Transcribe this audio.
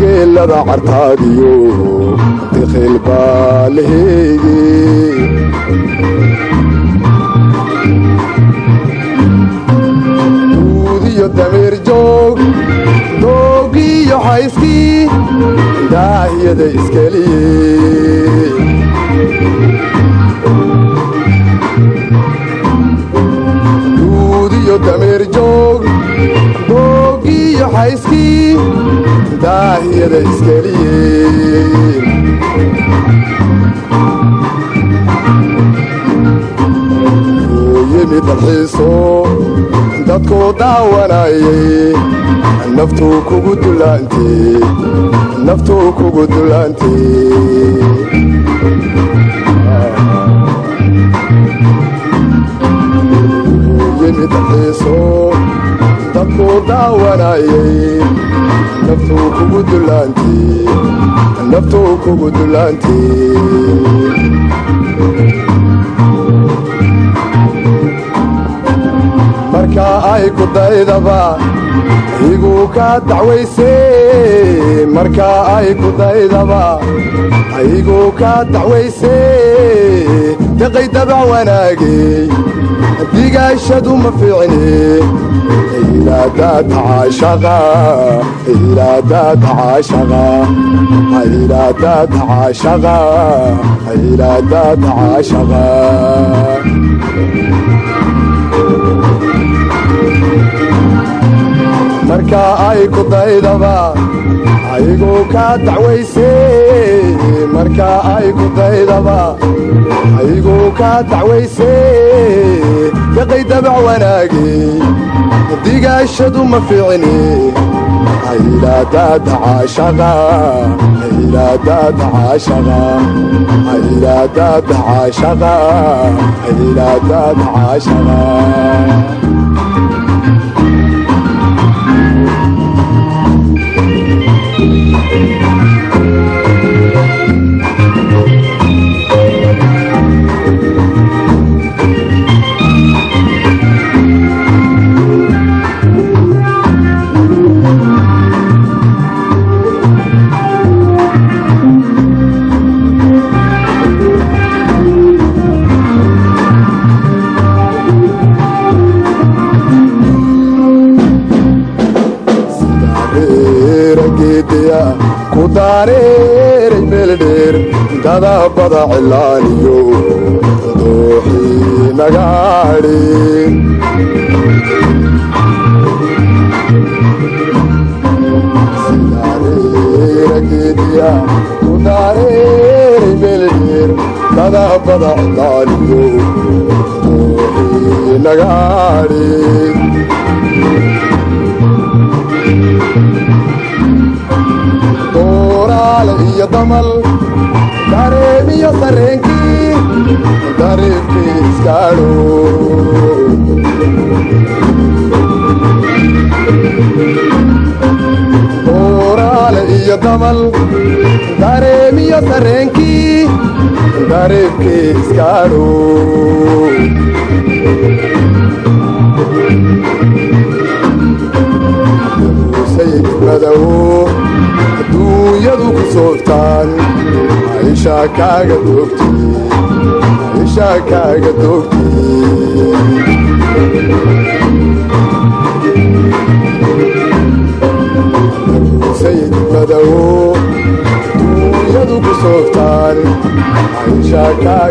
دقيل ذا عرتاديو دخل بالهيجي وديو دمير جوج دوغي يحيسكي داهية دا إسكالي وديو دمير جوج دوغي يحيسكي داهية دا إسكالي ويمي تلحيصو دادكو داوانايي نفتو كوغو دولانتي نفتو كوغو دولانتي يمي تلحيصو دادكو داوانايي نفتو كوغو دولانتي نفتو كوغو دولانتي marka ay ku daydaba igu ka dacwaysay marka ay ku daydaba igu ka dacwaysay taqaydaba wanaagi digaashadu ma fiicni ila dad aashaqa ila dad aashaqa ila dad aashaqa ila dad aashaqa marka ay ku daydaba igu ka dacwaysay marka ay ku daydaba igu ka dacwaysay taqaydaba wanaagi digaashadu ma fiicni ila dad aashaqa ila dad aashaqa ila dad aashaqa ila dad aashaqa كدارير ملدير دادا بدا علانيو دوحي نغاري سيارير كديا كدارير ملدير دادا بدا علانيو دوحي نغاري يا ضمل داري يا سرنكي داري بيسكارو دورال يا ضمل داري يا سرنكي داري بيسكارو سيد بدو adduunyadu ku sooftaan aisha kaaga doogti aisha kaaga doogti sayid madow adduunyadu ku sooftaan aisha kaaga